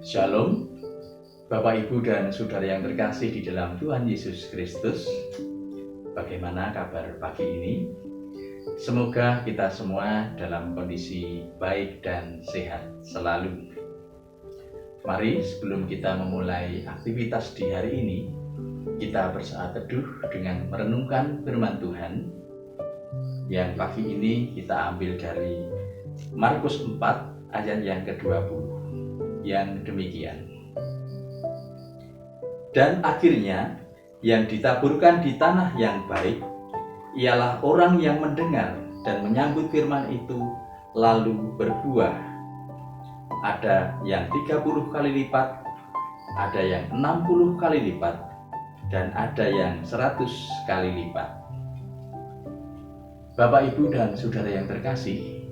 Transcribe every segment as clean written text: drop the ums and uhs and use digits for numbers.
Shalom, Bapak, Ibu, dan Saudara yang terkasih di dalam Tuhan Yesus Kristus. Bagaimana kabar pagi ini? Semoga kita semua dalam kondisi baik dan sehat selalu. Mari sebelum kita memulai aktivitas di hari ini, kita bersaat teduh dengan merenungkan firman Tuhan yang pagi ini kita ambil dari Markus 4 ayat yang ke-20 yang demikian. Dan akhirnya yang ditaburkan di tanah yang baik ialah orang yang mendengar dan menyambut firman itu lalu berbuah. Ada yang 30 kali lipat, ada yang 60 kali lipat, dan ada yang 100 kali lipat. Bapak, Ibu, dan Saudara yang terkasih,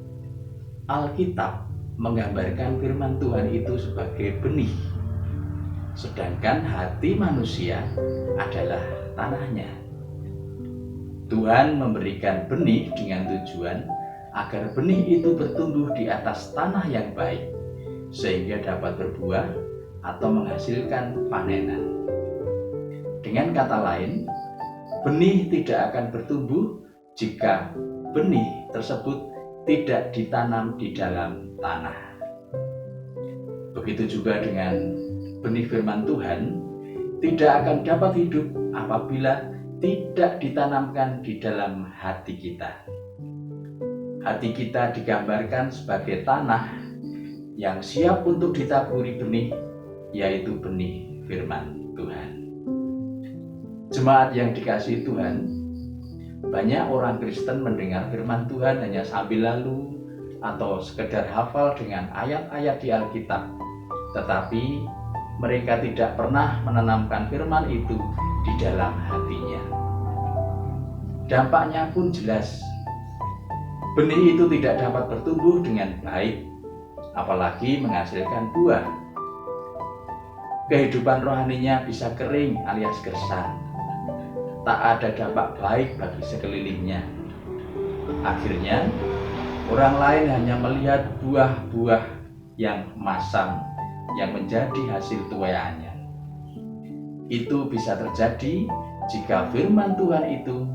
Alkitab menggambarkan firman Tuhan itu sebagai benih, sedangkan hati manusia adalah tanahnya. Tuhan memberikan benih dengan tujuan agar benih itu bertumbuh di atas tanah yang baik, sehingga dapat berbuah atau menghasilkan panenan. Dengan kata lain, benih tidak akan bertumbuh jika benih tersebut tidak ditanam di dalam tanah. Begitu juga dengan benih firman Tuhan, tidak akan dapat hidup apabila tidak ditanamkan di dalam hati kita. Hati kita digambarkan sebagai tanah yang siap untuk ditaburi benih, yaitu benih firman Tuhan. Jemaat yang dikasihi Tuhan, banyak orang Kristen mendengar firman Tuhan hanya sambil lalu atau sekedar hafal dengan ayat-ayat di Alkitab, tetapi mereka tidak pernah menanamkan firman itu di dalam hatinya. Dampaknya pun jelas. Benih itu tidak dapat bertumbuh dengan baik, apalagi menghasilkan buah. Kehidupan rohaninya bisa kering alias gersang. Tak ada dampak baik bagi sekelilingnya. Akhirnya, orang lain hanya melihat buah-buah yang masam yang menjadi hasil tuaiannya. Itu bisa terjadi jika firman Tuhan itu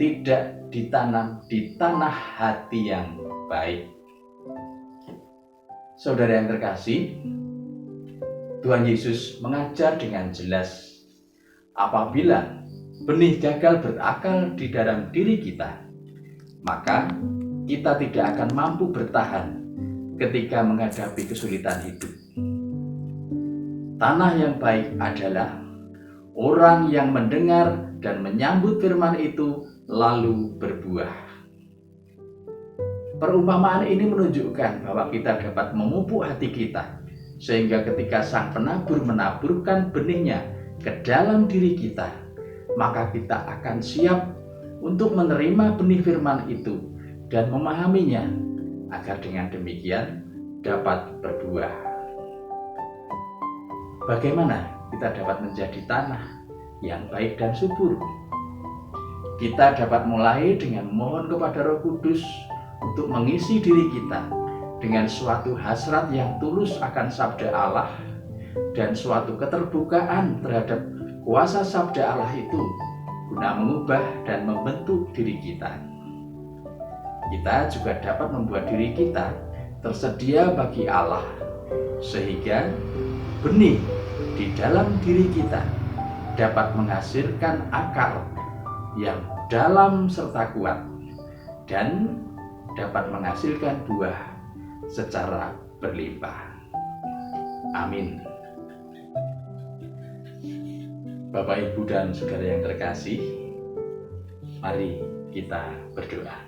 tidak ditanam di tanah hati yang baik. Saudara yang terkasih, Tuhan Yesus mengajar dengan jelas, apabila benih gagal berakar di dalam diri kita, maka kita tidak akan mampu bertahan ketika menghadapi kesulitan hidup. Tanah yang baik adalah orang yang mendengar dan menyambut firman itu lalu berbuah. Perumpamaan ini menunjukkan bahwa kita dapat memupuk hati kita, sehingga ketika sang penabur menaburkan benihnya ke dalam diri kita, maka kita akan siap untuk menerima benih firman itu dan memahaminya, agar dengan demikian dapat berbuah. Bagaimana kita dapat menjadi tanah yang baik dan subur? Kita dapat mulai dengan memohon kepada Roh Kudus untuk mengisi diri kita dengan suatu hasrat yang tulus akan sabda Allah dan suatu keterbukaan terhadap kuasa sabda Allah itu guna mengubah dan membentuk diri kita. Kita juga dapat membuat diri kita tersedia bagi Allah, sehingga benih di dalam diri kita dapat menghasilkan akar yang dalam serta kuat dan dapat menghasilkan buah secara berlimpah. Amin. Bapak, Ibu, dan Saudara yang terkasih, mari kita berdoa.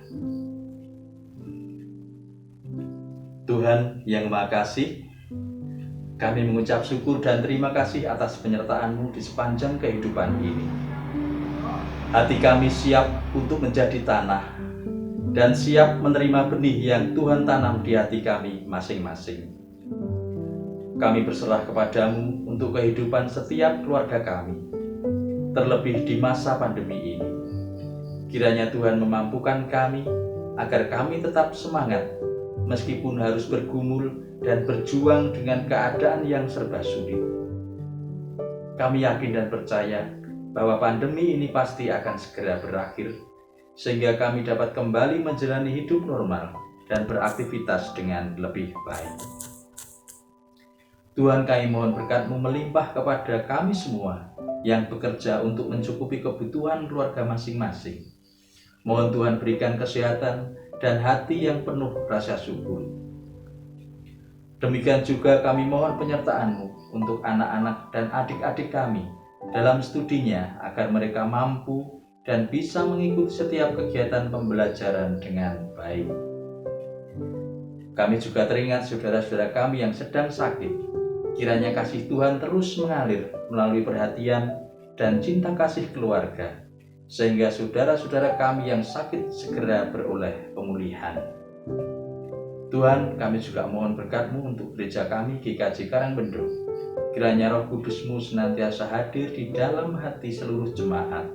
Tuhan yang Maha Kasih, kami mengucap syukur dan terima kasih atas penyertaan-Mu di sepanjang kehidupan ini. Hati kami siap untuk menjadi tanah dan siap menerima benih yang Tuhan tanam di hati kami masing-masing. Kami berserah kepadamu untuk kehidupan setiap keluarga kami, terlebih di masa pandemi ini. Kiranya Tuhan memampukan kami agar kami tetap semangat meskipun harus bergumul dan berjuang dengan keadaan yang serba sulit. Kami yakin dan percaya bahwa pandemi ini pasti akan segera berakhir, sehingga kami dapat kembali menjalani hidup normal dan beraktivitas dengan lebih baik. Tuhan, kami mohon berkat-Mu melimpah kepada kami semua yang bekerja untuk mencukupi kebutuhan keluarga masing-masing. Mohon Tuhan berikan kesehatan dan hati yang penuh rasa syukur. Demikian juga kami mohon penyertaan-Mu untuk anak-anak dan adik-adik kami dalam studinya, agar mereka mampu dan bisa mengikuti setiap kegiatan pembelajaran dengan baik. Kami juga teringat saudara-saudara kami yang sedang sakit. Kiranya kasih Tuhan terus mengalir melalui perhatian dan cinta kasih keluarga, sehingga saudara-saudara kami yang sakit segera beroleh pemulihan. Tuhan, kami juga mohon berkat-Mu untuk gereja kami GKJ Karangbendo. Kiranya Roh Kudus-Mu senantiasa hadir di dalam hati seluruh jemaat,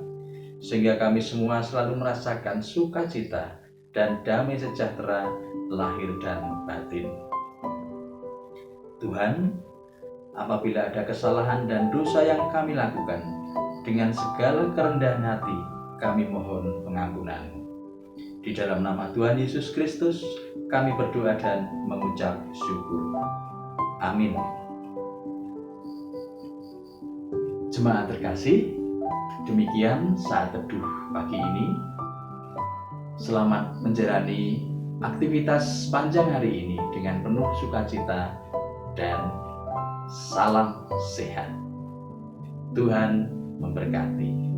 sehingga kami semua selalu merasakan sukacita dan damai sejahtera lahir dan batin. Tuhan, apabila ada kesalahan dan dosa yang kami lakukan, dengan segala kerendahan hati kami mohon pengampunan. Di dalam nama Tuhan Yesus Kristus, kami berdoa dan mengucap syukur. Amin. Jemaat terkasih, demikian saat teduh pagi ini. Selamat menjalani aktivitas panjang hari ini dengan penuh sukacita dan salam sehat. Tuhan memberkati.